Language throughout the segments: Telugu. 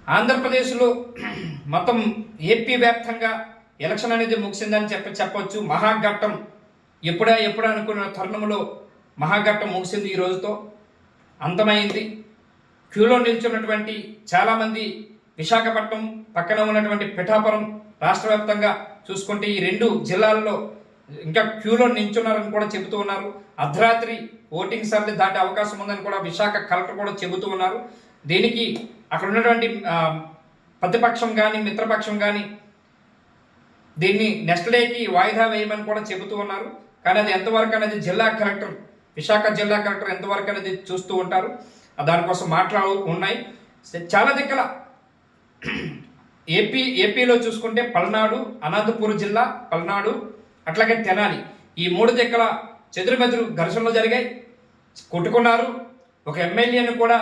ఆంధ్రప్రదేశ్లో మొత్తం ఏపీ వ్యాప్తంగా ఎలక్షన్ అనేది ముగిసిందని చెప్పొచ్చు. మహాఘట్టం ఎప్పుడా అనుకున్న తరుణంలో మహాఘట్టం ముగిసింది. ఈ రోజుతో అంతమైంది. క్యూలో నిల్చున్నటువంటి చాలామంది విశాఖపట్నం పక్కన ఉన్నటువంటి పిఠాపురం రాష్ట్ర వ్యాప్తంగా చూసుకుంటే ఈ రెండు జిల్లాల్లో ఇంకా క్యూలో నిల్చున్నారని కూడా చెబుతూ ఉన్నారు. అర్ధరాత్రి ఓటింగ్ సర్లీ దాటే అవకాశం ఉందని కూడా విశాఖ కలెక్టర్ కూడా చెబుతూ ఉన్నారు. దీనికి అక్కడ ఉన్నటువంటి ప్రతిపక్షం కానీ మిత్రపక్షం కానీ దీన్ని నెక్స్ట్ డేకి వాయిదా వేయమని కూడా చెబుతూ ఉన్నారు. కానీ అది ఎంతవరకు అనేది విశాఖ జిల్లా కలెక్టర్ ఎంతవరకు అనేది చూస్తూ ఉంటారు. దానికోసం ఉన్నాయి. చాలా దిక్కల ఏపీలో చూసుకుంటే పల్నాడు, అనంతపురం జిల్లా, పల్నాడు అట్లాగే తెనాలి ఈ మూడు దిక్కల చెదురుమెదురు ఘర్షణలు జరిగాయి. కొట్టుకున్నారు. ఒక ఎమ్మెల్యేని కూడా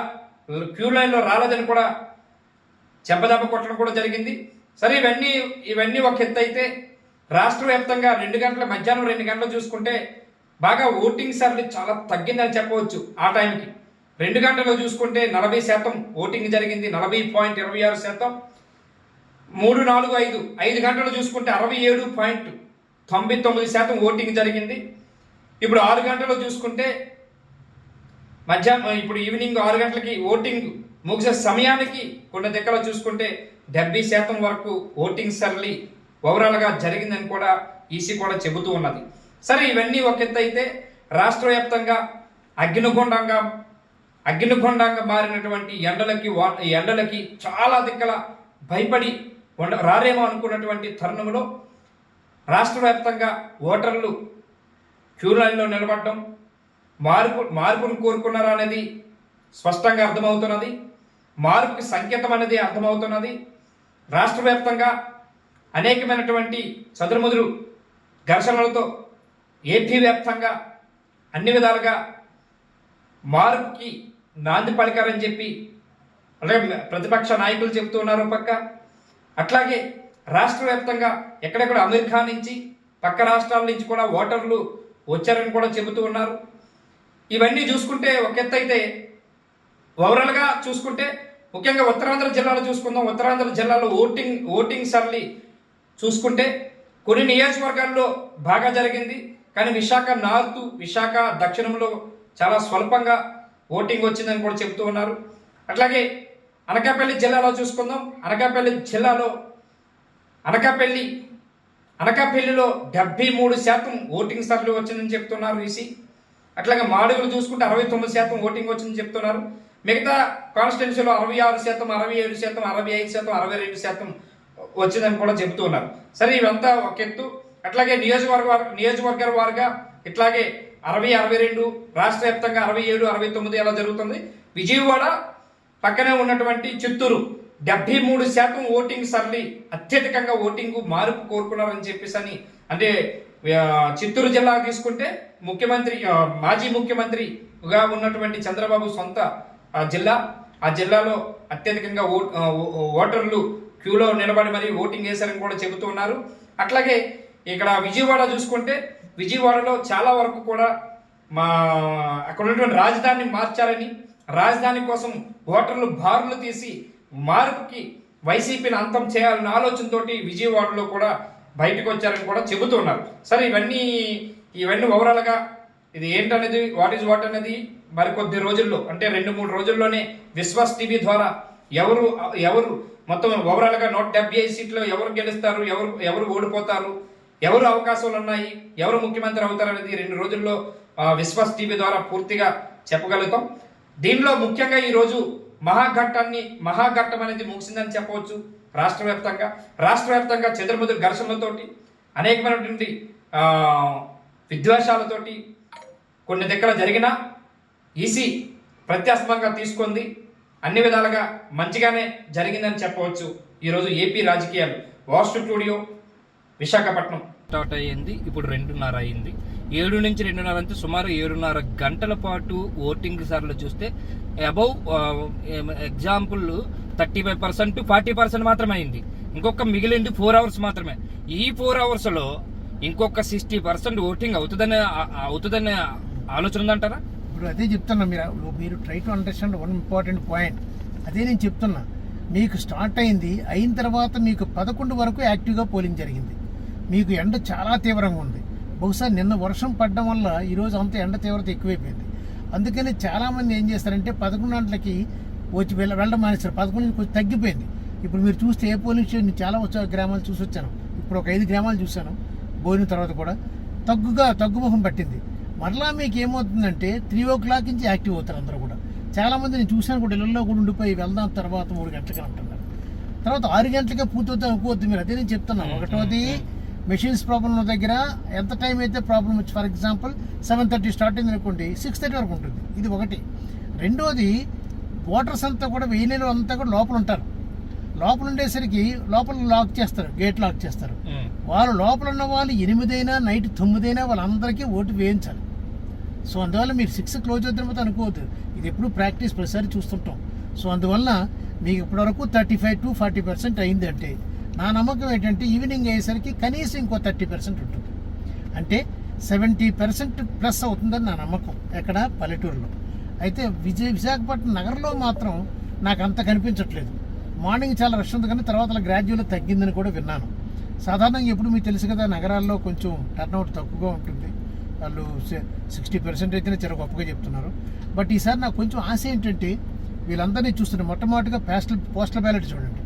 క్యూ లైన్లో రాలేదని కూడా చెంపదెబ్బ కొట్టడం కూడా జరిగింది. సరే ఇవన్నీ ఒక ఎత్తు అయితే రాష్ట్ర వ్యాప్తంగా మధ్యాహ్నం 2 గంటలు చూసుకుంటే బాగా ఓటింగ్ సర్లీ చాలా తగ్గిందని చెప్పవచ్చు. ఆ టైంకి 2 గంటల్లో చూసుకుంటే 40% ఓటింగ్ జరిగింది, 40.26%. 3, 4, 5 గంటలు చూసుకుంటే 67.99% ఓటింగ్ జరిగింది. ఇప్పుడు 6 గంటలు చూసుకుంటే ఇప్పుడు ఈవినింగ్ 6 గంటలకి ఓటింగ్ ముగిసే సమయానికి కొన్ని దిక్కలు చూసుకుంటే 70% వరకు ఓటింగ్ సర్లీ ఓవరాల్గా జరిగిందని కూడా ఈసీ కూడా చెబుతూ ఉన్నది. సరే ఇవన్నీ ఒక ఎత్తు అయితే రాష్ట్ర వ్యాప్తంగా అగ్నిగుండంగా మారినటువంటి ఎండలకి చాలా దిక్కల భయపడి రారేమో అనుకున్నటువంటి తరుణంలో రాష్ట్ర వ్యాప్తంగా ఓటర్లు క్యూ లైన్లో నిలబడడం మార్పును కోరుకున్నారా అనేది స్పష్టంగా అర్థమవుతున్నది. మార్పుకి సంకేతం అనేది అర్థమవుతున్నది. రాష్ట్ర వ్యాప్తంగా అనేకమైనటువంటి చదురుముదురు ఘర్షణలతో ఏపీ వ్యాప్తంగా అన్ని విధాలుగా మార్పుకి నాంది పలికారని చెప్పి అలాగే ప్రతిపక్ష నాయకులు చెబుతున్నారు పక్క. అట్లాగే రాష్ట్ర వ్యాప్తంగా ఎక్కడెక్కడ అమెరికా నుంచి పక్క రాష్ట్రాల నుంచి కూడా ఓటర్లు వచ్చారని కూడా చెబుతూ ఉన్నారు. ఇవన్నీ చూసుకుంటే ఒక ఎత్తు అయితే ఓవరాల్గా చూసుకుంటే ముఖ్యంగా ఉత్తరాంధ్ర జిల్లాలో చూసుకుందాం. ఉత్తరాంధ్ర జిల్లాలో ఓటింగ్ సర్లీ చూసుకుంటే కొన్ని నియోజకవర్గాల్లో బాగా జరిగింది. కానీ విశాఖ నార్త్, విశాఖ దక్షిణంలో చాలా స్వల్పంగా ఓటింగ్ వచ్చిందని కూడా చెబుతూ ఉన్నారు. అట్లాగే అనకాపల్లి జిల్లాలో చూసుకుందాం. అనకాపల్లి జిల్లాలో అనకాపల్లిలో 73% ఓటింగ్ సర్లీ వచ్చిందని చెప్తున్నారు ఈసీ. అట్లాగే మాడుగులు చూసుకుంటే 69% ఓటింగ్ వచ్చిందని చెప్తున్నారు. మిగతా కాన్స్టిట్యున్సీలో 66%, 67%, 65%, 62% వచ్చిందని కూడా చెబుతూ ఉన్నారు. సరే ఇవంతా ఒక ఎత్తు. అట్లాగే నియోజకవర్గాల వారుగా ఇట్లాగే 60, 62 రాష్ట్ర వ్యాప్తంగా 67, 69 అలా జరుగుతుంది. విజయవాడ పక్కనే ఉన్నటువంటి చిత్తూరు 73% ఓటింగ్ సర్లీ అత్యధికంగా ఓటింగ్ మార్పు కోరుకున్నారని చెప్పేసి అంటే చిత్తూరు జిల్లా తీసుకుంటే మాజీ ముఖ్యమంత్రిగా ఉన్నటువంటి చంద్రబాబు సొంత జిల్లా. ఆ జిల్లాలో అత్యధికంగా ఓటర్లు క్యూలో నిలబడి మరి ఓటింగ్ వేశారని కూడా చెబుతూ ఉన్నారు. అట్లాగే ఇక్కడ విజయవాడ చూసుకుంటే విజయవాడలో చాలా వరకు కూడా అక్కడ ఉన్నటువంటి రాజధానిని మార్చారని, రాజధాని కోసం ఓటర్లు బారులు తీసి మార్పుకి వైసీపీని అంతం చేయాలన్న ఆలోచనతోటి విజయవాడలో కూడా బయటకు వచ్చారని కూడా చెబుతున్నారు. సరే ఇవన్నీ ఓవరాల్గా ఇది ఏంటనేది వాట్ అనేది మరికొద్ది రోజుల్లో అంటే 2-3 రోజుల్లోనే విశ్వాస్ టీవీ ద్వారా ఎవరు మొత్తం ఓవరాల్గా 175 సీట్లు ఎవరు గెలుస్తారు, ఎవరు ఓడిపోతారు, ఎవరు అవకాశాలు ఉన్నాయి, ఎవరు ముఖ్యమంత్రి అవుతారు అనేది 2 రోజుల్లో విశ్వాస్ టీవీ ద్వారా పూర్తిగా చెప్పగలుగుతాం. దీనిలో ముఖ్యంగా ఈరోజు మహాఘట్టం అనేది ముగిసిందని చెప్పవచ్చు. రాష్ట్ర వ్యాప్తంగా చెదురుముదురు ఘర్షణలతోటి అనేకమైనటువంటి విద్వేషాలతోటి కొన్ని దగ్గర జరిగినా ఈసీ ప్రత్యామ్నాయంగా తీసుకుంది. అన్ని విధాలుగా మంచిగానే జరిగిందని చెప్పవచ్చు. ఈరోజు ఏపీ రాజకీయాలు. వాస్తు స్టూడియో విశాఖపట్నం స్టార్ట్ అయ్యింది. ఇప్పుడు 2:30 అయింది. 7 నుంచి 2:30 అంటే సుమారు 7:30 గంటల పాటు ఓటింగ్ సార్లు చూస్తే అబౌవ్ ఎగ్జాంపుల్ 35%, 40% మాత్రమే అయింది. ఇంకొక మిగిలింది 4 అవర్స్ మాత్రమే. ఈ 4 అవర్స్లో ఇంకొక 60% ఓటింగ్ అవుతుందనే ఆలోచన ఉందంటారా? ఇప్పుడు అదే చెప్తున్నా, మీరు try to understand one important point. అదే నేను చెప్తున్నా. మీకు స్టార్ట్ అయిన తర్వాత మీకు 11 వరకు యాక్టివ్గా పోలింగ్ జరిగింది. మీకు ఎండ చాలా తీవ్రంగా ఉంది. బహుశా నిన్న వర్షం పడడం వల్ల ఈరోజు అంత ఎండ తీవ్రత ఎక్కువైపోయింది. అందుకని చాలామంది ఏం చేస్తారంటే 11 గంటలకి వచ్చి వెళ్ళడం మానేస్తారు. 11 కొంచెం తగ్గిపోయింది. ఇప్పుడు మీరు చూస్తే ఏ పోలింగ్ స్టేషన్ చాలా గ్రామాలు చూసి వచ్చాను. ఇప్పుడు ఒక 5 గ్రామాలు చూశాను. భోజనం తర్వాత కూడా తగ్గుముఖం పట్టింది. మరలా మీకు ఏమవుతుందంటే 3 o'clock నుంచి యాక్టివ్ అవుతారు అందరూ కూడా. చాలామంది నేను చూశాను కూడా ఇళ్ళల్లో కూడా ఉండిపోయి వెళ్దాం తర్వాత 3 గంటలకి అంటున్నారు. తర్వాత 6 గంటలకే పూర్తవుతాం అనుకోవద్దు మీరు. అదే నేను చెప్తున్నాను. ఒకటోది మెషిన్స్ ప్రాబ్లం ఉన్న దగ్గర ఎంత టైం అయితే ప్రాబ్లం వచ్చి ఫర్ ఎగ్జాంపుల్ 7:30 స్టార్ట్ అయింది అనుకోండి 6:30 వరకు ఉంటుంది. ఇది ఒకటి. రెండోది ఓటర్స్ అంతా కూడా వెయ్యి అంతా కూడా లోపల ఉంటారు. లోపల ఉండేసరికి లోపల లాక్ చేస్తారు, గేట్ లాక్ చేస్తారు. వాళ్ళు లోపల ఉన్న వాళ్ళు 8 అయినా నైట్ 9 అయినా వాళ్ళందరికీ ఓటు వేయించాలి. సో అందువల్ల మీరు 6 క్లోజ్ అవుతున్నప్పుడు అనుకోవద్దు. ఇది ఎప్పుడు ప్రాక్టీస్ ప్రతిసారి చూస్తుంటాం. సో అందువల్ల మీకు ఇప్పటివరకు 35 to 40% అయింది. అంటే నా నమ్మకం ఏంటంటే ఈవినింగ్ అయ్యేసరికి కనీసం ఇంకో 30% ఉంటుంది. అంటే 70% ప్లస్ అవుతుందని నా నమ్మకం ఎక్కడ పల్లెటూరులో. అయితే విశాఖపట్నం నగరంలో మాత్రం నాకు అంత కనిపించట్లేదు. మార్నింగ్ చాలా రష్ ఉంది కానీ తర్వాత గ్రాడ్యువల్గా తగ్గిందని కూడా విన్నాను. సాధారణంగా ఎప్పుడు మీకు తెలుసు కదా, నగరాల్లో కొంచెం టర్న్అవుట్ తక్కువగా ఉంటుంది. వాళ్ళు 60% అయితేనే చాలా గొప్పగా చెప్తున్నారు. బట్ ఈసారి నాకు కొంచెం ఆశ ఏంటంటే వీళ్ళందరినీ చూస్తున్నారు. మొట్టమొదటిగా పోస్టల్ బ్యాలెట్ చూడండి.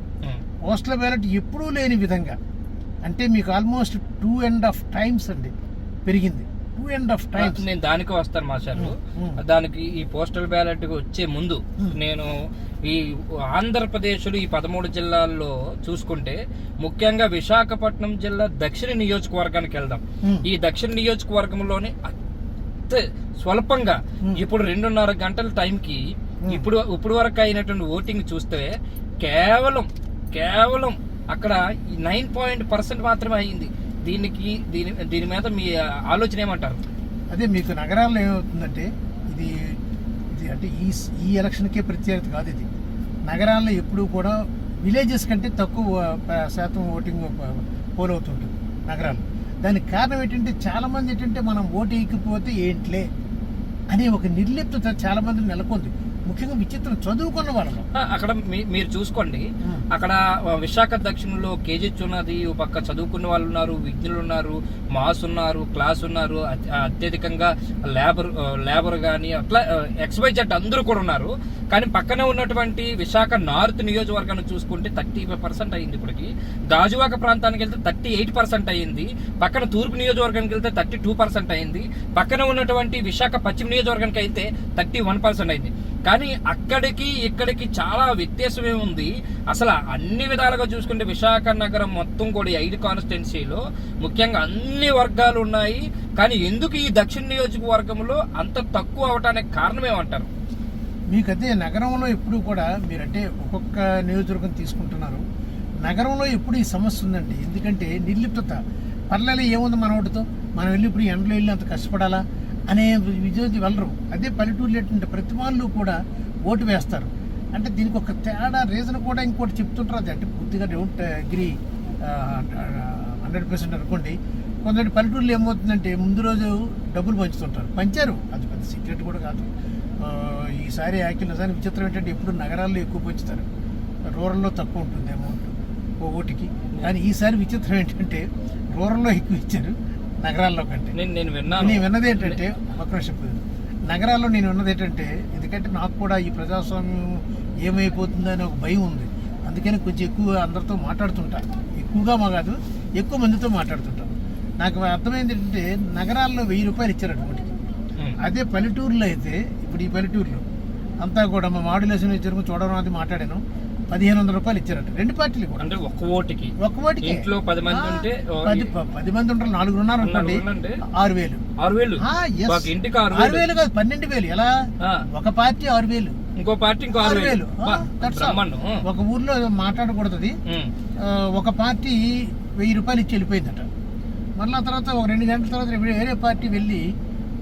పోస్టల్ బ్యాలెట్ ఎప్పుడూ లేని విధంగా, అంటే మీకు ఆల్మోస్ట్ 2.5 times అండి పెరిగింది. 2.5 times. నేను దానికి వస్తాను మాస్టర్. దానికి ఈ పోస్టల్ బ్యాలెట్ వచ్చే ముందు నేను ఈ ఆంధ్రప్రదేశ్లో ఈ 13 జిల్లాల్లో చూసుకుంటే ముఖ్యంగా విశాఖపట్నం జిల్లా దక్షిణ నియోజకవర్గానికి వెళ్దాం. ఈ దక్షిణ నియోజకవర్గంలోని స్వల్పంగా ఇప్పుడు 2.5 గంటల టైంకి ఇప్పుడు వరకు అయినటువంటి ఓటింగ్ చూస్తే కేవలం అక్కడ 9% మాత్రమే అయింది. దీని మీద మీ ఆలోచన ఏమంటారు? అదే మీకు నగరాల్లో ఏమవుతుందంటే ఇది అంటే ఈ ఎలక్షన్కే ప్రత్యేకత కాదు. ఇది నగరాల్లో ఎప్పుడు కూడా విలేజెస్ కంటే తక్కువ శాతం ఓటింగ్ పోల్ అవుతుంటుంది నగరాల్లో. దానికి కారణం ఏంటంటే చాలామంది ఏంటంటే మనం ఓటు వేయకపోతే ఏంట్లే అనే ఒక నిర్లిప్తత చాలా మంది నెలకొంది. ముఖ్యంగా విచిత్రం చదువుకున్న వాళ్ళు అక్కడ మీరు చూసుకోండి. అక్కడ విశాఖ దక్షిణంలో కేజీహెచ్ ఉన్నది, పక్క చదువుకున్న వాళ్ళు ఉన్నారు, విజ్ఞులు ఉన్నారు, మాస్ ఉన్నారు, క్లాస్ ఉన్నారు, అత్యధికంగా లేబర్ కానీ అట్లా XYZ అందరూ కూడా ఉన్నారు. కానీ పక్కనే ఉన్నటువంటి విశాఖ నార్త్ నియోజకవర్గాన్ని చూసుకుంటే 35% అయింది. ఇప్పటికి గాజువాక ప్రాంతానికి వెళ్తే 38% అయింది. పక్కన తూర్పు నియోజకవర్గానికి వెళ్తే 32% అయింది. పక్కన ఉన్నటువంటి విశాఖ పశ్చిమ నియోజకవర్గానికి అయితే 31% అయింది. కానీ అక్కడికి ఇక్కడికి చాలా వ్యత్యాసం ఏముంది. అసలు అన్ని విధాలుగా చూసుకుంటే విశాఖ నగరం మొత్తం కూడా 5 కాన్స్టిట్యున్సీలో ముఖ్యంగా అన్ని వర్గాలు ఉన్నాయి. కానీ ఎందుకు ఈ దక్షిణ నియోజకవర్గంలో అంత తక్కువ అవటానికి కారణం ఏమంటారు? మీకైతే నగరంలో ఎప్పుడు కూడా మీరంటే ఒక్కొక్క నియోజకవర్గం తీసుకుంటున్నారు. నగరంలో ఎప్పుడు ఈ సమస్య ఉందండి. ఎందుకంటే నిర్లిప్తత. పర్లేదు ఏముంది మన ఓటుతో, మనం వెళ్ళి ఇప్పుడు ఎండలో వెళ్ళి అంత కష్టపడాలా అనే విజయోజి వెళ్ళరు. అదే పల్లెటూరులో ఏంటంటే ప్రతి వాళ్ళు కూడా ఓటు వేస్తారు. అంటే దీనికి ఒక తేడా రీజన్ కూడా ఇంకోటి చెప్తుంటారు. అది అంటే పూర్తిగా డోంట్ అగ్రీ 100% అనుకోండి. కొందరి పల్లెటూరులో ఏమవుతుందంటే ముందు రోజు డబ్బులు పంచారు. అది పెద్ద సీక్రెట్ కూడా కాదు. ఈసారి నిజానికి విచిత్రం ఏంటంటే ఎప్పుడు నగరాల్లో ఎక్కువ పంచుతారు, రూరల్లో తక్కువ ఉంటుంది అమౌంట్ ఓటుకి. కానీ ఈసారి విచిత్రం ఏంటంటే రూరల్లో ఎక్కువ ఇచ్చారు నగరాల్లో కంటే. నేను విన్నది ఏంటంటే నగరాల్లో నేను విన్నది ఏంటంటే, ఎందుకంటే నాకు కూడా ఈ ప్రజాస్వామ్యం ఏమైపోతుందో అని ఒక భయం ఉంది. అందుకని కొంచెం ఎక్కువ అందరితో మాట్లాడుతుంటాను. ఎక్కువగా కాదు, ఎక్కువ మందితో మాట్లాడుతుంటాను. నాకు అర్థమైంది ఏంటంటే నగరాల్లో 1000 రూపాయలు ఇచ్చారు ఓటుకి. అదే పల్లెటూరులో అయితే ఇప్పుడు ఈ పల్లెటూరులో అంతా కూడా మా మాడ్యులేషన్ ఇచ్చారు చూడడం అది మాట్లాడాను. 1500 రూపాయలు ఇచ్చారట 2 పార్టీలు కూడా. అంటే ఒక్క ఓటుకి ఇంట్లో 10 మంది ఉంటే 10 మంది ఉంటారు, 4 ఉన్నారు అనుకోండి, 6000. ఇంటికి 6000 కాదు 12,000. ఎలా? ఒక పార్టీ 6000, ఇంకో పార్టీ 6000. ఒక ఊర్లో మాట్లాడకూడదు. ఒక పార్టీ 1000 రూపాయలు ఇచ్చి వెళ్ళిపోయిందట. మళ్ళీ తర్వాత ఒక 2 గంటల తర్వాత వేరే పార్టీ వెళ్ళి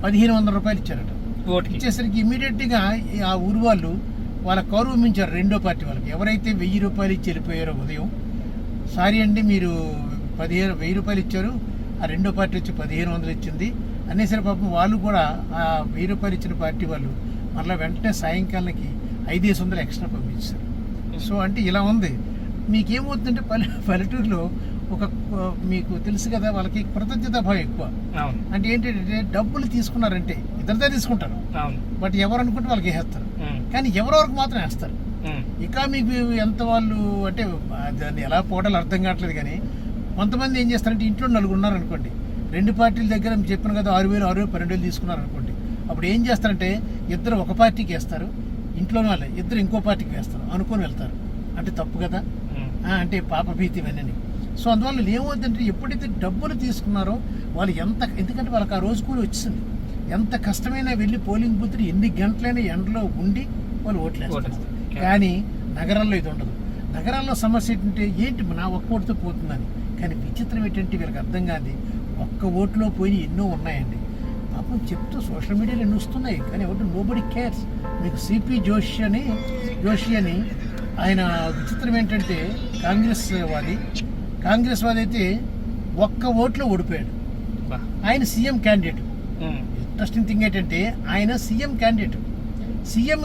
1500 రూపాయలు ఇచ్చారట. ఇచ్చేసరికి ఇమీడియట్ గా ఆ ఊరు వాళ్ళు వాళ్ళ గౌరవించారు రెండో పార్టీ వాళ్ళకి. ఎవరైతే 1000 రూపాయలు ఇచ్చి వెళ్ళిపోయారో ఉదయం, సారీ అండి మీరు 1000 రూపాయలు ఇచ్చారు, ఆ రెండో పార్టీ వచ్చి 1500 ఇచ్చింది అనేసరి పాపం వాళ్ళు కూడా ఆ 1000 రూపాయలు ఇచ్చిన పార్టీ వాళ్ళు మళ్ళీ వెంటనే సాయంకాలానికి 500 ఎక్స్ట్రా పంపించారు. సో అంటే ఇలా ఉంది. మీకేమవుతుందంటే పల్లెటూరులో ఒక మీకు తెలుసు కదా, వాళ్ళకి కృతజ్ఞత భావం ఎక్కువ. అవును. అంటే ఏంటంటే డబ్బులు తీసుకున్నారంటే ఇద్దరిదే తీసుకుంటారు, అవును. బట్ ఎవరు అనుకుంటే వాళ్ళకి వేస్తారు, ఉమ్, కానీ ఎవరెవరికి మాత్రం వేస్తారు. ఉమ్, ఇక మీకు ఎంత వాళ్ళు అంటే దాన్ని ఎలా పోవడాలు అర్థం కావట్లేదు. కానీ కొంతమంది ఏం చేస్తారంటే ఇంట్లో నలుగురు ఉన్నారు అనుకోండి, రెండు పార్టీల దగ్గర మీకు చెప్పిన కదా 6,000, 6,000, 12,000 తీసుకున్నారు అనుకోండి. అప్పుడు ఏం చేస్తారంటే ఇద్దరు ఒక పార్టీకి వేస్తారు, ఇంట్లోనే వాళ్ళే ఇద్దరు ఇంకో పార్టీకి వేస్తారు అనుకొని వెళ్తారు. అంటే తప్పు కదా, ఉమ్, అంటే పాప భీతి ఇవన్నీ. సో అందువల్ల ఏమవుతుందంటే ఎప్పుడైతే డబ్బులు తీసుకున్నారో వాళ్ళు ఎందుకంటే వాళ్ళకి ఆ రోజు కూలి వచ్చింది, ఎంత కష్టమైనా వెళ్ళి పోలింగ్ బూత్లు ఎన్ని గంటలైనా ఎండలో ఉండి వాళ్ళు ఓట్లేస్తారు. కానీ నగరాల్లో ఇది ఉండదు. నగరాల్లో సమస్య ఏంటి నా ఒక్క ఓటుతో పోతుందని. కానీ విచిత్రం ఏంటంటే వీళ్ళకి అర్థం కాదు, ఒక్క ఓటులో పోయి ఎన్నో ఉన్నాయండి. పాపం చెప్తూ సోషల్ మీడియాలో ఎన్ని వస్తున్నాయి, కానీ ఒకటి నోబడి కేర్స్. మీకు సిపి జోషి అని ఆయన విచిత్రం ఏంటంటే కాంగ్రెస్ వాది అయితే ఒక్క ఓట్లో ఓడిపోయాడు. బా. ఆయన సీఎం క్యాండిడేట్. ఉమ్, ఇంట్రెస్టింగ్ థింగ్ ఏంటంటే ఆయన సీఎం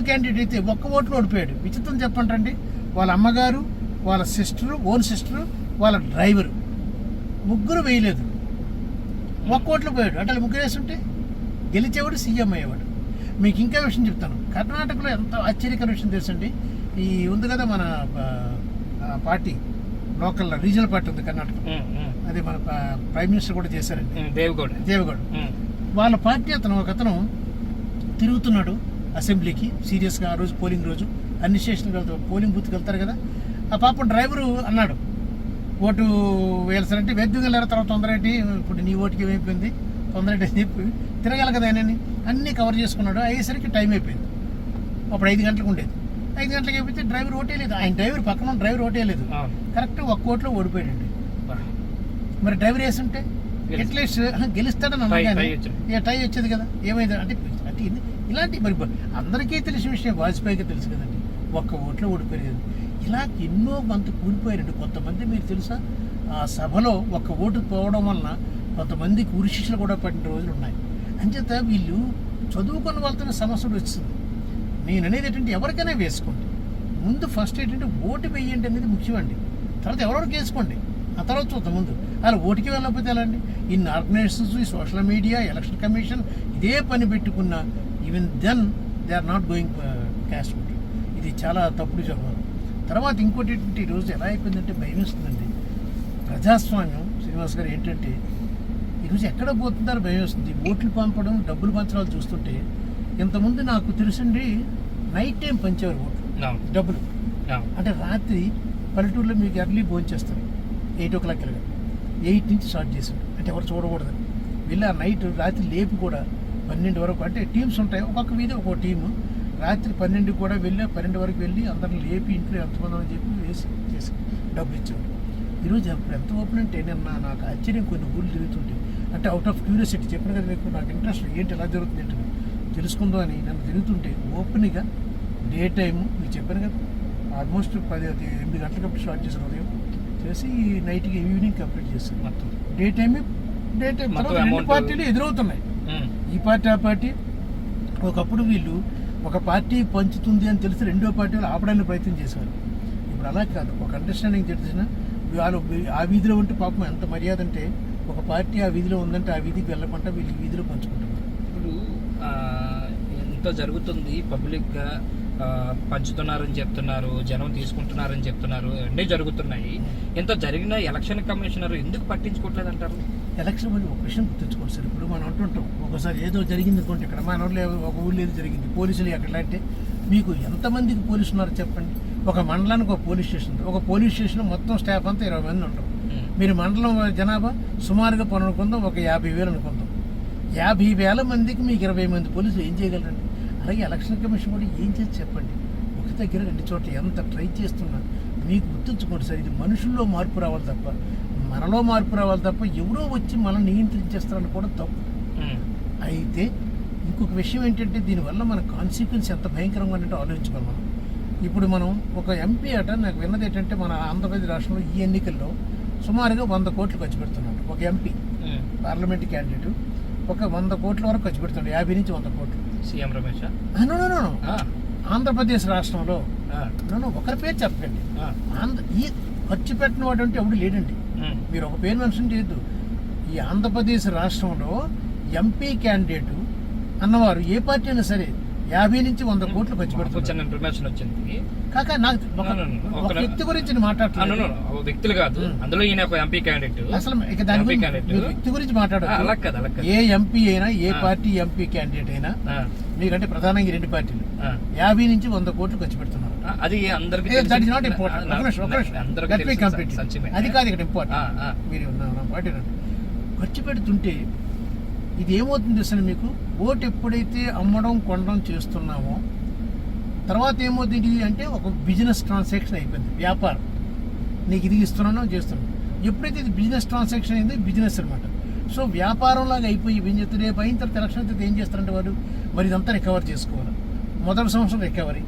క్యాండిడేట్ అయితే ఒక్క ఓట్లో ఓడిపోయాడు. విచిత్రం చెప్పండి, వాళ్ళ అమ్మగారు, వాళ్ళ ఓన్ సిస్టరు, వాళ్ళ డ్రైవరు ముగ్గురు వేయలేదు, ఒక్క ఓట్లో పోయాడు. అంటే ముగ్గురు వేస్తుంటే గెలిచేవాడు సీఎం అయ్యేవాడు. మీకు ఇంకా విషయం చెప్తాను, కర్ణాటకలో ఎంత ఆశ్చర్యకర విషయం తెలుసండి. ఈ ఉంది కదా మన పార్టీ, లోకల్ రీజనల్ పార్టీ ఉంది కర్ణాటక, అదే మన ప్రైమ్ మినిస్టర్ కూడా చేశారండి, దేవగౌడ. వాళ్ళ పార్టీ ఒకతను తిరుగుతున్నాడు అసెంబ్లీకి సీరియస్గా. ఆ రోజు పోలింగ్ రోజు అన్ని స్టేషన్కి వెళ్తారు, పోలింగ్ బూత్కి వెళ్తారు కదా. ఆ పాపం డ్రైవరు అన్నాడు ఓటు వేయాల్సారంటే వేద్యం వెళ్ళారు, తర్వాత తొందరేంటి ఇప్పుడు నీ ఓటుకి ఏమైపోయింది తొందరేంటి అని చెప్పి తిరగాలి కదా ఆయనని అన్నీ కవర్ చేసుకున్నాడు. అయ్యేసరికి టైం అయిపోయింది. అప్పుడు 5 గంటలకు ఉండేది. 5 గంటలకు అయిపోతే డ్రైవర్ ఓటేయలేదు, ఆయన పక్కన డ్రైవర్ ఓటేయలేదు. కరెక్ట్ ఒక్క ఓట్లో ఓడిపోయాడండి. మరి డ్రైవర్ వేస్తుంటే అట్లీస్ట్ గెలుస్తాడని అన్నగానే టై వచ్చేది కదా. ఏమైంది అంటే ఇలాంటి మరి అందరికీ తెలిసిన విషయం, వాజ్పేయికి తెలుసు కదండి, ఒక్క ఓట్లో ఓడిపోయారు. ఇలా ఎన్నో మంది కూలిపోయారండి. కొంతమంది మీకు తెలుసా, ఆ సభలో ఒక్క ఓటు పోవడం వలన కొంతమందికి ఉరి శిక్షలు కూడా పడిన రోజులు ఉన్నాయి. అంచేత వీళ్ళు చదువుకున్న వాళ్ళతోనే సమస్యలు వచ్చింది. నేను అనేది ఏంటంటే ఎవరికైనా వేసుకోండి, ముందు ఫస్ట్ ఏంటంటే ఓటు వేయండి అనేది ముఖ్యమండి. తర్వాత ఎవరెవరికి వేసుకోండి, ఆ తర్వాత చూద్దాం. ముందు అలా ఓటుకి వెళ్ళకపోతే ఎలా అండి? ఇన్ని ఆర్గనైజేషన్స్, ఈ సోషల్ మీడియా, ఎలక్షన్ కమిషన్ ఇదే పని పెట్టుకున్న even then they are not going cast vote. ఇది చాలా తప్పుడు జరగదు. తర్వాత ఇంకోటి ఏంటంటే ఈరోజు ఎలా అయిపోయిందంటే భయం వేస్తుందండి. ప్రజాస్వామ్యం శ్రీనివాస్ గారు ఏంటంటే ఈరోజు ఎక్కడ పోతుందో భయం వేస్తుంది. ఓట్లు పంపడం, డబ్బులు పంచడాలు చూస్తుంటే ఇంతకుముందు నాకు తెలుసండి నైట్ టైం పంచేవారు ఓట్లు, డబ్బులు. అంటే రాత్రి పల్లెటూరులో మీకు ఎర్లీ భోజనం చేస్తారు 8 o'clock 8 నుంచి స్టార్ట్ చేశారు, అంటే ఎవరు చూడకూడదని వెళ్ళి ఆ నైట్ రాత్రి లేపి కూడా 12 వరకు, అంటే టీమ్స్ ఉంటాయి ఒక్కొక్క వీధి ఒక్కొక్క టీము, రాత్రి 12 కూడా వెళ్ళి 12 వరకు వెళ్ళి అందరిని లేపి ఇంట్లో ఎంతమంది అని చెప్పి వేసి చేసి డబ్బులు ఇచ్చేవారు. ఈరోజు అప్పుడు ఎంత ఓపెన్ అంటే నాకు ఆశ్చర్యం, కొన్ని ఊళ్ళు తిరుగుతుంటే, అంటే అవుట్ ఆఫ్ క్యూరియాసిటీ చెప్పిన కదా మీకు, నాకు ఇంట్రెస్ట్ ఏంటి ఎలా జరుగుతుంది ఏంటి తెలుసుకుందాం అని నన్ను తిరుగుతుంటే ఓపెన్గా డే టైము మీకు చెప్పాను కదా, ఆల్మోస్ట్ 8 గంటలకప్పుడు స్టార్ట్ చేశారు ఉదయం చేసి నైట్కి ఈవినింగ్ కంప్లీట్ చేస్తారు. మొత్తం డే టైం రెండు పార్టీలు ఎదురవుతున్నాయి, ఈ పార్టీ ఆ పార్టీ. ఒకప్పుడు వీళ్ళు ఒక పార్టీ పంచుతుంది అని తెలిసి రెండో పార్టీలు ఆపడానికి ప్రయత్నం చేశారు. ఇప్పుడు అలా కాదు, ఒక అండర్స్టాండింగ్ తెలిసిన వాళ్ళు ఆ వీధిలో ఉంటే పాపం ఎంత మర్యాద అంటే, ఒక పార్టీ ఆ వీధిలో ఉందంటే ఆ వీధికి వెళ్ళకుండా వీళ్ళు ఈ వీధిలో పంచుకుంటున్నారు. ఇప్పుడు ఎంత జరుగుతుంది, పబ్లిక్గా పంచుతున్నారని చెప్తున్నారు, జనం తీసుకుంటున్నారని చెప్తున్నారు, అన్నీ జరుగుతున్నాయి. ఎంత జరిగినా ఎలక్షన్ కమిషనర్ ఎందుకు పట్టించుకోవట్లేదు అంటారు? ఎలక్షన్ మళ్ళీ ఒక విషయం గుర్తుంచుకోండి సార్. ఇప్పుడు మనం అంటుంటాం ఒకసారి ఏదో జరిగింది అనుకోండి, ఇక్కడ మన ఊళ్ళో ఒక ఊళ్ళో ఏదో జరిగింది, పోలీసులు ఎక్కడ అంటే మీకు ఎంతమందికి పోలీసులు ఉన్నారో చెప్పండి. ఒక మండలానికి ఒక పోలీస్ స్టేషన్ ఉంది, ఒక పోలీస్ స్టేషన్ మొత్తం స్టాఫ్ అంతా 20 మంది ఉంటారు. మీరు మండలం జనాభా సుమారుగా అనుకుందాం ఒక 50,000 అనుకుందాం. 50,000 మందికి మీకు 20 మంది పోలీసులు ఏం చేయగలరండి? అలాగే ఎలక్షన్ కమిషన్ కూడా ఏం చేసి చెప్పండి. ఒక దగ్గర 2 చోట్ల ఎంత ట్రై చేస్తున్నా మీకు గుర్తుంచుకోండి సార్, ఇది మనుషుల్లో మార్పు రావాలి తప్ప, మనలో మార్పు రావాలి తప్ప ఎవరో వచ్చి మనం నియంత్రించేస్తారని కూడా తప్పు. అయితే ఇంకొక విషయం ఏంటంటే దీనివల్ల మన కాన్సిక్వెన్స్ ఎంత భయంకరంగా అంటే ఆలోచించుకోవాలి మనం. ఇప్పుడు మనం ఒక ఎంపీ అట, నాకు విన్నది ఏంటంటే మన ఆంధ్రప్రదేశ్ రాష్ట్రంలో ఈ ఎన్నికల్లో సుమారుగా 100 కోట్లు ఖర్చు పెడుతున్నాడు ఒక ఎంపీ, పార్లమెంట్ క్యాండిడేట్. ఒక 100 కోట్ల వరకు ఖర్చు పెడుతున్నాడు, 50 నుంచి 100 కోట్లు. సీఎం రమేష్ ఆంధ్రప్రదేశ్ రాష్ట్రంలో ఆ, నన్ను ఒకరి పేరు చెప్పండి. ఆ, ఈ ఖర్చు పెట్టిన వాడు అంటే ఎవడు లేడండి. ఉమ్, మీరు ఒక పేరు మెన్షన్ చేయొద్దు. ఈ ఆంధ్రప్రదేశ్ రాష్ట్రంలో ఎంపీ క్యాండిడేట్ అన్నవారు ఏ పార్టీ అయినా సరే 50 నుంచి 100 కోట్లు ఖర్చు మాకు పెడుతున్నారు. చిన్న ఇన్ఫర్మేషన్ వచ్చింది. కాక నాకు ఒక No, no, no. ఒక వ్యక్తి గురించి నేను మాట్లాడట్లేదు. వ్యక్తులు కాదు, ఉమ్. అందులో ఈయన ఒక ఎంపీ క్యాండిడేట్. అసలు ఇక దాని ఎంపీ గురించి క్యాండిడేట్. మీరు వ్యక్తి గురించి మాట్లాడదు. అలా కాదు, అలా కాదు. ఏ ఎంపీ అయినా ఏ ఆ. పార్టీ ఎంపీ క్యాండిడేట్ అయినా ఆ, మీకంటే ప్రధానంగా ఈ రెండు పార్టీలు ఆ, 50 నుంచి 100 కోట్లు ఖర్చు పెడుతున్నారు. అది అందరికి that is not important. Let me complete it. అది కాదు ఇక్కడ ఇంపార్టెంట్. మీరు నా పార్టీ ఖర్చు పెడుతుంటే ఇది ఏమవుతుంది అసలు మీకు ఓటు ఎప్పుడైతే అమ్మడం కొనడం చేస్తున్నామో తర్వాత ఏమవుతుంది అంటే ఒక బిజినెస్ ట్రాన్సాక్షన్ అయిపోయింది, వ్యాపారం. నీకు ఇది ఇస్తున్నాను చేస్తున్నాను. ఎప్పుడైతే ఇది బిజినెస్ ట్రాన్సాక్షన్ అయింది, బిజినెస్ అనమాట. సో వ్యాపారం లాగా అయిపోయి ఏం చేస్తారు, రేపు అయిన తర్వాత ఎలక్షన్ అయితే ఏం చేస్తారంటే వాడు మరి ఇదంతా రికవర్ చేసుకోవాలి. మొదటి సంవత్సరం రికవరీ,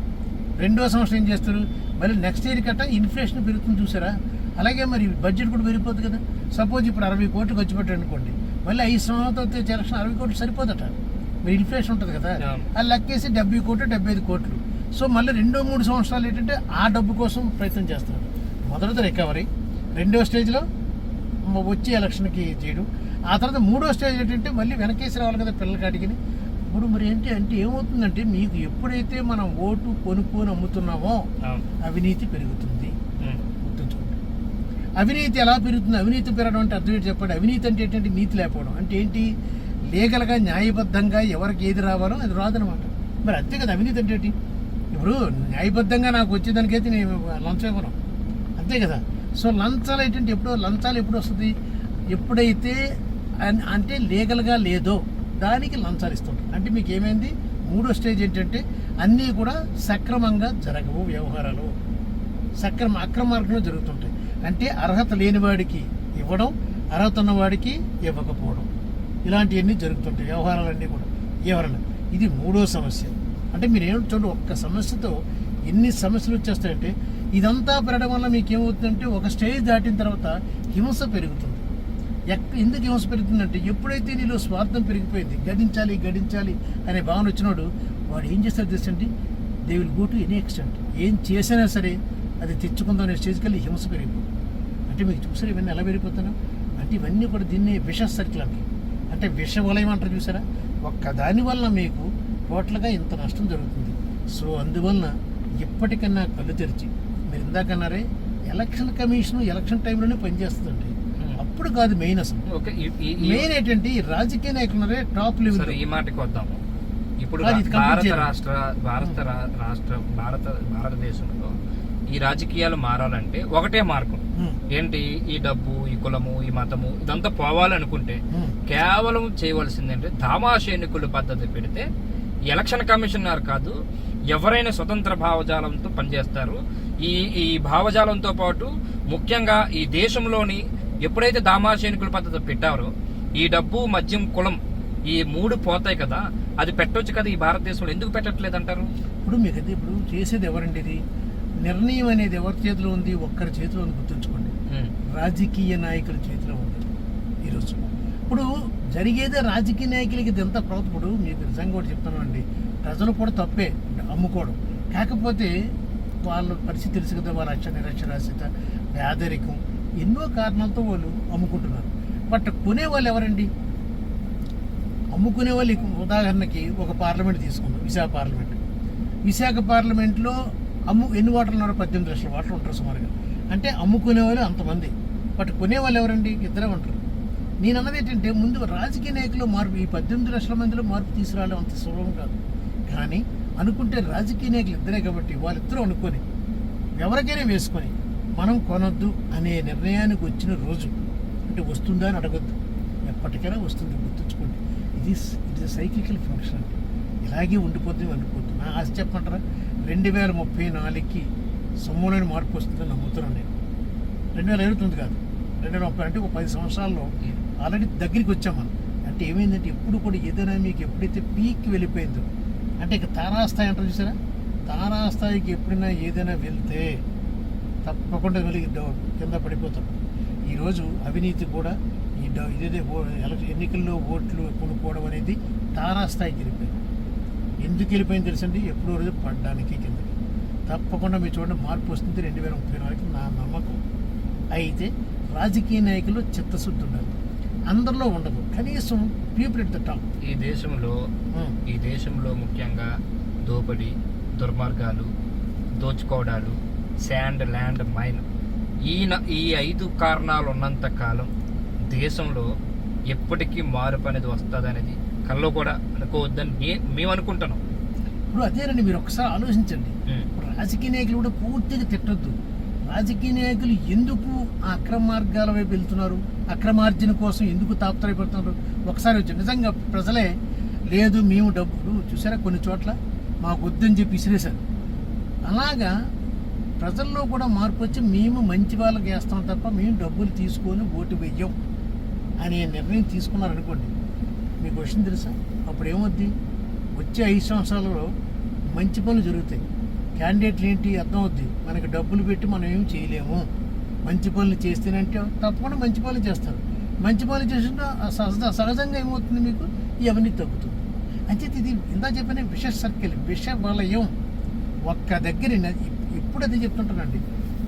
రెండో సంవత్సరం ఏం చేస్తారు, మళ్ళీ నెక్స్ట్ ఇయర్ కట్ట ఇన్ఫ్లేషన్ పెరుగుతుంది చూసారా. అలాగే మరి బడ్జెట్ కూడా పెరిగిపోతుంది కదా. సపోజ్ ఇప్పుడు 60 కోట్లు ఖర్చు పెట్టారు అనుకోండి, మళ్ళీ 5 సంవత్సరాలతో వచ్చే ఎలక్షన్ 60 కోట్లు సరిపోదట. మరి ఇన్ఫ్లేషన్ ఉంటుంది కదా, అది లెక్కేసి 70 కోట్లు 75 కోట్లు. సో మళ్ళీ 2-3 సంవత్సరాలు ఏంటంటే ఆ డబ్బు కోసం ప్రయత్నం చేస్తున్నారు. మొదటిది రికవరీ, రెండో స్టేజ్లో వచ్చి ఎలక్షన్కి చేయడం, ఆ తర్వాత మూడో స్టేజ్ ఏంటంటే మళ్ళీ వెనకేసి రావాలి కదా పిల్లల కాటికి. ఇప్పుడు మరి ఏంటి అంటే ఏమవుతుందంటే మీకు ఎప్పుడైతే మనం ఓటు కొనుక్కొని అమ్ముతున్నామో అవినీతి పెరుగుతుంది. గుర్తుంచుకోండి. అవినీతి ఎలా పెరుగుతుంది? అవినీతి పెరగడం అంటే అర్థం ఏంటి చెప్పండి. అవినీతి అంటే ఏంటంటే నీతి లేకపోవడం అంటే ఏంటి, లీగల్గా న్యాయబద్ధంగా ఎవరికి ఏది రావాలో అది రాదనమాట. మరి అంతే కదా అవినీతి అంటే ఏంటి. ఇప్పుడు న్యాయబద్ధంగా నాకు వచ్చేదానికైతే నేను లంచం ఇవ్వను, అంతే కదా. సో లంచాలు ఏంటంటే లంచాలు ఎప్పుడు వస్తుంది, ఎప్పుడైతే అంటే లీగల్గా లేదో దానికి లంచాలు ఇస్తుంటారు. అంటే మీకు ఏమైంది, మూడో స్టేజ్ ఏంటంటే అన్నీ కూడా సక్రమంగా జరగవు, వ్యవహారాలు అక్రమ మార్గంలో జరుగుతుంటాయి. అంటే అర్హత లేని వాడికి ఇవ్వడం, అర్హత ఉన్న వాడికి ఇవ్వకపోవడం, ఇలాంటివన్నీ జరుగుతుంటాయి వ్యవహారాలన్నీ కూడా. ఎవరన్నా ఇది మూడో సమస్య. అంటే మీరు ఏం చూడండి, ఒక్క సమస్యతో ఎన్ని సమస్యలు వచ్చేస్తాయంటే ఇదంతా పెరగడం వల్ల మీకు ఏమవుతుందంటే ఒక స్టేజ్ దాటిన తర్వాత హింస పెరుగుతుంది. ఎందుకు హింస పెరుగుతుందంటే ఎప్పుడైతే నీలో స్వార్థం పెరిగిపోయింది, గడించాలి అనే భావన వచ్చినాడు వాడు ఏం చేస్తాడు తెలుసండి, they will go to any extent. ఏం చేసినా సరే అది తెచ్చుకుందాం అనే స్టేజ్కి వెళ్ళి హింస పెరిగిపోతుంది. అంటే మీకు చూసారా ఇవన్నీ ఎలా పెరిగిపోతున్నా అంటే ఇవన్నీ కూడా దీన్ని విష సర్కిల్ అంటారు. అంటే విష వలయం అంటారు చూసారా. ఒక్క దాని వల్ల మీకు టోటల్గా ఇంత నష్టం జరుగుతుంది. సో అందువలన ఎప్పటికన్నా కళ్ళు తెరిచి, మీరు ఇందాకన్నారే ఎలక్షన్ కమిషన్ ఎలక్షన్ టైంలోనే పనిచేస్తుందండి, అప్పుడు కాదు మెయిన్. అసలు మెయిన్ ఏంటంటే ఈ రాజకీయ నాయకులనే టాప్ లెవెల్. ఈ మాటకి వద్దాము. ఇప్పుడు భారతదేశంలో ఈ రాజకీయాలు మారాలంటే ఒకటే మార్గం ఏంటి, ఈ డబ్బు, ఈ కులము, ఈ మతము ఇదంతా పోవాలనుకుంటే కేవలం చేయవలసిందంటే తమాషా ఎన్నికల పద్ధతి పెడితే ఎలక్షన్ కమిషనర్ కాదు ఎవరైనా స్వతంత్ర భావజాలంతో పనిచేస్తారు. ఈ భావజాలంతో పాటు ముఖ్యంగా ఈ దేశంలోని ఎప్పుడైతే దామాషా ఎన్నికల పద్ధతి పెట్టారో ఈ డబ్బు, మద్యం, కులం ఈ 3 పోతాయి కదా, అది పెట్టొచ్చు కదా. ఈ భారతదేశంలో ఎందుకు పెట్టట్లేదు అంటారు? ఇప్పుడు మీకు ఇప్పుడు చేసేది ఎవరండి, ఇది నిర్ణయం అనేది ఎవరి చేతిలో ఉంది, ఒక్కరి చేతిలో ఉంది. గుర్తుంచుకోండి, రాజకీయ నాయకుల చేతిలో ఉంది ఈరోజు. ఇప్పుడు జరిగేదే రాజకీయ నాయకులకి ఇదంతా ఇప్పుడు మీకు నిజంగా కూడా చెప్తాను అండి, ప్రజలు కూడా తప్పే అమ్ముకోవడం. కాకపోతే వాళ్ళ పరిస్థితి తెలుసు కదా, వాళ్ళ నిరక్షరాస్యత, పేదరికం, ఎన్నో కారణాలతో వాళ్ళు అమ్ముకుంటున్నారు. బట్ కొనేవాళ్ళు ఎవరండి? అమ్ముకునే వాళ్ళు ఉదాహరణకి ఒక పార్లమెంట్ తీసుకుందాం, విశాఖ పార్లమెంట్లో ఎన్ని ఓటర్లు ఉన్నారు? 18 లక్షల ఓటర్లు ఉంటారు సుమారుగా. అంటే అమ్ముకునే వాళ్ళు అంతమంది, బట్ కొనేవాళ్ళు ఎవరండి? ఇద్దరే ఉంటారు. నేను అన్నది ఏంటంటే ముందు రాజకీయ నాయకులు మార్పు, ఈ 18 లక్షల మందిలో మార్పు తీసుకురావడం అంత సులభం కాదు. కానీ అనుకుంటే రాజకీయ నాయకులు ఇద్దరే కాబట్టి వాళ్ళిద్దరూ అనుకొని ఎవరికైనా వేసుకొని మనం కొనొద్దు అనే నిర్ణయానికి వచ్చిన రోజు అంటే వస్తుందా అని అడగొద్దు, ఎప్పటికైనా వస్తుంది. గుర్తుంచుకోండి, ఇది సైక్లికల్ ఫంక్షన్ అంటే ఇలాగే ఉండిపోతుంది అనుకోవద్దు. నా ఆశ చెప్పమంటారా, 2034కి సమూలమైన మార్పు వస్తుందని నమ్ముతున్నాను నేను. 2029 కాదు, 2030 అంటే ఒక 10 సంవత్సరాల్లో ఆల్రెడీ దగ్గరికి వచ్చాం మనం. అంటే ఏమైందంటే ఎప్పుడు కూడా ఏదైనా మీకు ఎప్పుడైతే పీక్కి వెళ్ళిపోయిందో, అంటే ఇక తారాస్థాయి అంటారు చూసారా, తారాస్థాయికి ఎప్పుడైనా ఏదైనా వెళ్తే తప్పకుండా వెళ్ళి కింద పడిపోతాం. ఈరోజు అవినీతి కూడా ఇదేదే ఎన్నికల్లో ఓట్లు కొనుక్కోవడం అనేది తారాస్థాయికి వెళ్ళిపోయింది. ఎందుకు వెళ్ళిపోయింది తెలుసండి? ఎప్పుడో రోజు పడ్డానికి కిందకి. తప్పకుండా మీరు చూడండి మార్పు వస్తుంది 2034కి నా నమ్మకం. అయితే రాజకీయ నాయకులు చిత్తశుద్ధి ఉండాలి, అందరిలో ఉండదు, కనీసం పీపుల్ ఎట్ ద టాప్. ఈ దేశంలో ముఖ్యంగా దోపిడీ, దుర్మార్గాలు, దోచుకోవడాలు, శాండ్, ల్యాండ్, మైన్, ఈ 5 కారణాలు ఉన్నంత కాలం దేశంలో ఎప్పటికీ మార్పు అనేది వస్తుంది అనేది కల్లో కూడా అనుకోవద్దని మేము అనుకుంటున్నాం. ఇప్పుడు అదేనండి, మీరు ఒకసారి ఆలోచించండి. రాజకీయ నాయకులు కూడా పూర్తిగా తిట్టొద్దు. రాజకీయ నాయకులు ఎందుకు ఆ అక్రమ మార్గాల వైపు వెళ్తున్నారు, అక్రమార్జన కోసం ఎందుకు తాపత్రయపడుతున్నారు ఒకసారి వచ్చి నిజంగా ప్రజలే లేదు మేము డబ్బులు చూసారా కొన్ని చోట్ల మాకు వద్దని చెప్పి విసిరేశారు. అలాగా ప్రజల్లో కూడా మార్పు వచ్చి మేము మంచి వాళ్ళకి వేస్తాం తప్ప మేము డబ్బులు తీసుకొని ఓటు వెయ్యం అనే నిర్ణయం తీసుకున్నారనుకోండి, మీకు విషయం తెలుసా? అప్పుడు ఏమవుద్ది? వచ్చే 5 సంవత్సరాలలో మంచి పనులు జరుగుతాయి. క్యాండిడేట్లు ఏంటి అర్థమవుద్ది, మనకి డబ్బులు పెట్టి మనం ఏం చేయలేము, మంచి పనులు చేస్తేనంటే తప్పకుండా మంచి పనులు చేస్తారు. మంచి పనులు చేసినా సహజంగా ఏమవుతుంది, మీకు ఇవన్నీ తగ్గుతుంది. అంటే ఇది ఇందా చెప్పిన విష సర్కిల్, విష వలయం ఒక్క దగ్గర. ఇప్పుడు అదే చెప్తుంటానండి,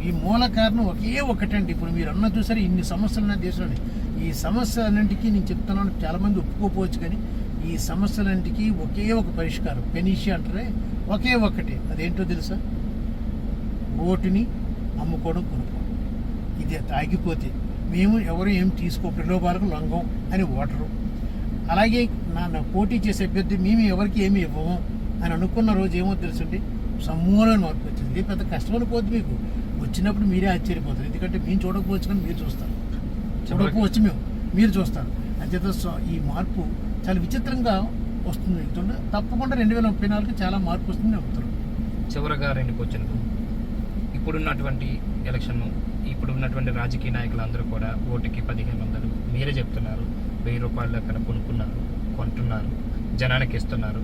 ఈ మూల కారణం ఒకే ఒకటండి. ఇప్పుడు మీరు అన్న చూసారు ఇన్ని సమస్యలు ఉన్న దేశంలోని, ఈ సమస్యలన్నింటికీ నేను చెప్తున్నాను, చాలామంది ఒప్పుకోపోవచ్చు, కానీ ఈ సమస్యలన్నింటికీ ఒకే ఒక పరిష్కారం, పెనీషియా అంటారే, ఒకే ఒక్కటి. అదేంటో తెలుసా? ఓటుని అమ్ముకోవడం, కొనుక్కోవడం. ఇది తాగిపోతే మేము ఎవరు ఏం తీసుకో, ప్రలోభాలకు లొంగం అని ఓటరు. అలాగే నా పోటీ చేసే అభ్యర్థి మేము ఎవరికి ఏమి ఇవ్వము అని అనుకున్న రోజు ఏమో తెలుసండి, సమూలమైన మార్పు వచ్చింది. ఇది పెద్ద కష్టమైన పోతే మీకు వచ్చినప్పుడు మీరే ఆశ్చర్యపోతారు. ఎందుకంటే మేము చూడకపోవచ్చు కానీ మీరు చూస్తారు, చూడకపోవచ్చు మీరు చూస్తారు. అంచేత ఈ మార్పు చాలా విచిత్రంగా వస్తుంది. తప్పకుండా 2034కి చాలా మార్పు వస్తుంది నమ్ముతారు. చివరగా 2 క్వశ్చన్లు. ఇప్పుడున్నటువంటి ఎలక్షన్, ఇప్పుడున్నటువంటి రాజకీయ నాయకులు అందరూ కూడా ఓటుకి 1500 మీరే చెప్తున్నారు, 1000 రూపాయలు అక్కడ కొంటున్నారు, జనానికి ఇస్తున్నారు.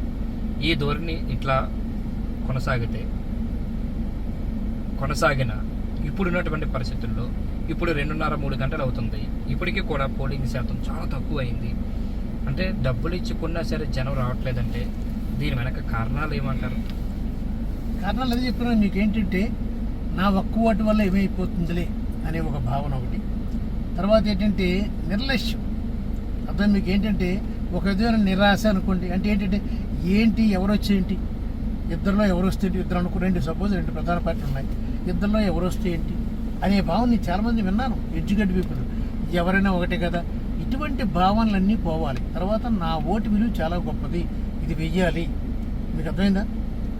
ఈ ధోరణి ఇట్లా కొనసాగిన ఇప్పుడున్నటువంటి పరిస్థితుల్లో ఇప్పుడు 2.5-3 గంటలు అవుతుంది, ఇప్పటికీ కూడా పోలింగ్ శాతం చాలా తక్కువ అయింది. అంటే డబ్బులు ఇచ్చుకున్నా సరే జనం రావట్లేదంటే దీని వెనక కారణాలు ఏమంటారు? కారణాలు అదే చెప్తున్నాను మీకు. ఏంటంటే నా ఒక్క ఓటు వల్ల ఏమైపోతుందిలే అనే ఒక భావన ఒకటి. తర్వాత ఏంటంటే నిర్లక్ష్యం. అర్థం మీకు ఏంటంటే ఒక విధమైన నిరాశ అనుకోండి. అంటే ఏంటి ఎవరు వచ్చేంటి, ఇద్దరిలో ఎవరు వస్తే ఇద్దరు అనుకో, సపోజ్ 2 ప్రధాన పార్టీలు ఉన్నాయి, ఇద్దరిలో ఎవరు వస్తే ఏంటి అనే భావన నేను చాలామంది విన్నాను. ఎడ్యుకేట్ పీపుల్, ఎవరైనా ఒకటే కదా, ఇటువంటి భావనలన్నీ పోవాలి. తర్వాత నా ఓటు విలువ చాలా గొప్పది, ఇది వెయ్యాలి. మీకు అర్థమైందా?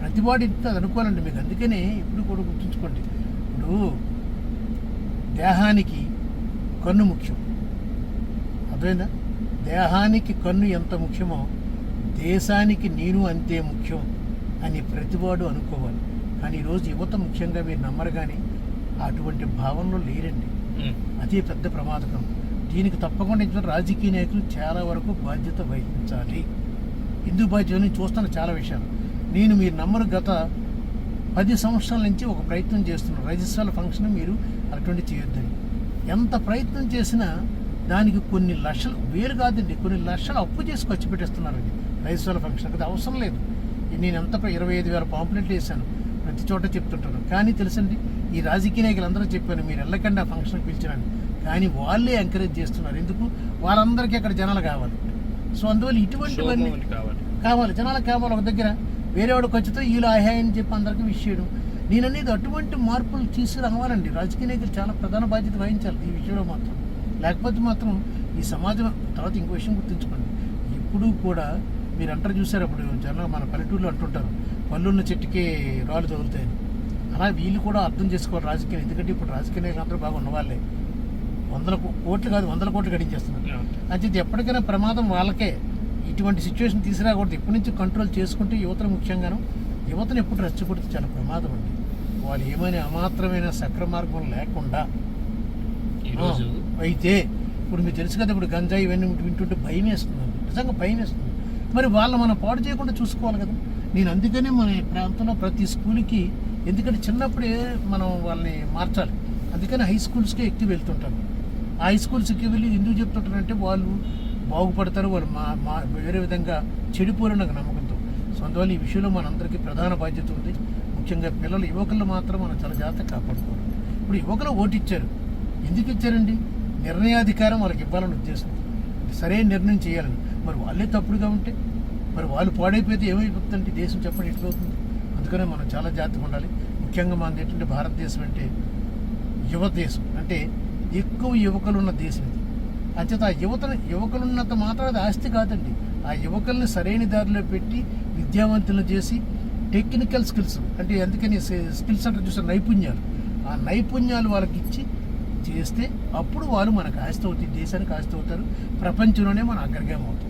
ప్రతివాడు ఇంత అనుకోవాలండి మీకు. అందుకనే ఇప్పుడు కూడా గుర్తుంచుకోండి, ఇప్పుడు దేహానికి కన్ను ముఖ్యం, అర్థమైందా? దేహానికి కన్ను ఎంత ముఖ్యమో దేశానికి నేను అంతే ముఖ్యం అని ప్రతివాడు అనుకోవాలి. కానీ ఈరోజు యువత ముఖ్యంగా మీరు నమ్మరు కానీ అటువంటి భావనలో లేరండి. అదే పెద్ద ప్రమాదకరం. దీనికి తప్పకుండా రాజకీయ నాయకులు చాలా వరకు బాధ్యత వహించాలి. ఎందుకు బాధ్యత నేను చూస్తాను చాలా విషయాలు. మీరు నమ్మరు, గత 10 సంవత్సరాల నుంచి ఒక ప్రయత్నం చేస్తున్నాను, రైజస్వాల ఫంక్షన్ మీరు అటువంటి చేయొద్దని. ఎంత ప్రయత్నం చేసినా దానికి కొన్ని లక్షలు, వేలు కాదండి, కొన్ని లక్షలు అప్పు చేసి ఖర్చు పెట్టేస్తున్నారండి రైజస్వాల ఫంక్షన్. అది అవసరం లేదు. నేను ఎంత 25,000 పాంప్లెట్లు వేసాను, ప్రతి చోట చెప్తుంటాను. కానీ తెలుసండి, ఈ రాజకీయ నాయకులు అందరూ చెప్పాను మీరు వెళ్ళకండి ఆ ఫంక్షన్కి పిలిచినాను, కానీ వాళ్ళే ఎంకరేజ్ చేస్తున్నారు. ఎందుకు? వాళ్ళందరికీ అక్కడ జనాలు కావాలి. సో అందువల్ల ఇటువంటివన్నీ కావాలి, జనాలకు కావాలి. ఒక దగ్గర వేరేవాడు ఖర్చుతో వీళ్ళు ఆహాయని చెప్పి అందరికీ విష్ చేయడం. నేననేది అటువంటి మార్పులు తీసుకురావాలండి. రాజకీయ నాయకులు చాలా ప్రధాన బాధ్యత వహించాలి ఈ విషయంలో మాత్రం. లేకపోతే మాత్రం ఈ సమాజం. తర్వాత ఇంకో విషయం గుర్తుంచుకోండి, ఇప్పుడు కూడా మీరు అంటారు చూసారు, అప్పుడు జనం మన పల్లెటూరులో అంటుంటారు పళ్ళున్న చెట్టుకే రాళ్ళు తగులుతాయని. అలా వీళ్ళు కూడా అర్థం చేసుకోవాలి రాజకీయం. ఎందుకంటే ఇప్పుడు రాజకీయ నాయకులు అందరూ బాగా ఉన్నవాళ్ళే, 100 కోట్లు కాదు 100 కోట్లు గడించేస్తున్నారు. అంటే ఎప్పటికైనా ప్రమాదం వాళ్ళకే. ఇటువంటి సిచ్యువేషన్ తీసుకురాకూడదు. ఇప్పటి నుంచి కంట్రోల్ చేసుకుంటే యువతను ముఖ్యంగాను, యువతను ఎప్పుడు రెచ్చగొడితే చాలా ప్రమాదం అండి. వాళ్ళు ఏమైనా అమాత్రమైన సక్ర మార్గం లేకుండా అయితే ఇప్పుడు మీకు తెలుసు కదా, ఇప్పుడు గంజాయి ఇవన్నీ వింటుంటే భయం వేస్తుంది, నిజంగా భయం వేస్తుంది. మరి వాళ్ళు మనం పాడు చేయకుండా చూసుకోవాలి కదా. నేను అందుకనే మన ప్రాంతంలో ప్రతి స్కూల్కి, ఎందుకంటే చిన్నప్పుడే మనం వాళ్ళని మార్చాలి, అందుకని హై స్కూల్స్కే ఎక్కువ వెళ్తుంటాను. హై స్కూల్స్కి వెళ్ళి ఎందుకు చెప్తుంటారంటే వాళ్ళు బాగుపడతారు, వాళ్ళు వేరే విధంగా చెడిపోరు నాకు నమ్మకంతో. సో అందువల్ల ఈ విషయంలో మనందరికీ ప్రధాన బాధ్యత ఉంది. ముఖ్యంగా పిల్లలు, యువకులు మాత్రం మనం చాలా జాగ్రత్తగా కాపాడుకోవాలి. ఇప్పుడు యువకులు ఓటు ఇచ్చారు, ఎందుకు ఇచ్చారండి? నిర్ణయాధికారం వాళ్ళకి ఇవ్వాలని ఉద్దేశం, సరైన నిర్ణయం చేయాలని. మరి వాళ్ళే తప్పుడుగా ఉంటే, మరి వాళ్ళు పాడైపోతే ఏమైపోతుందంటే దేశం చెప్పండి ఎట్లవుతుంది? అందుకనే మనం చాలా జాగ్రత్తగా ఉండాలి. ముఖ్యంగా మనది ఏంటంటే భారతదేశం అంటే యువ దేశం, అంటే ఎక్కువ యువకులు ఉన్న దేశం ఇది. అంచేత ఆ యువకులున్నంత మాత్రం అది ఆస్తి కాదండి. ఆ యువకుల్ని సరైన దారిలో పెట్టి విద్యావంతులను చేసి టెక్నికల్ స్కిల్స్, అంటే అందుకని స్కిల్స్ అంటే చూసిన నైపుణ్యాలు, ఆ నైపుణ్యాలు వాళ్ళకి ఇచ్చి చేస్తే అప్పుడు వాళ్ళు మనకు ఆస్తి అవుతాయి, దేశానికి ఆస్తి అవుతారు, ప్రపంచంలోనే మన అగ్రగామి అవుతారు.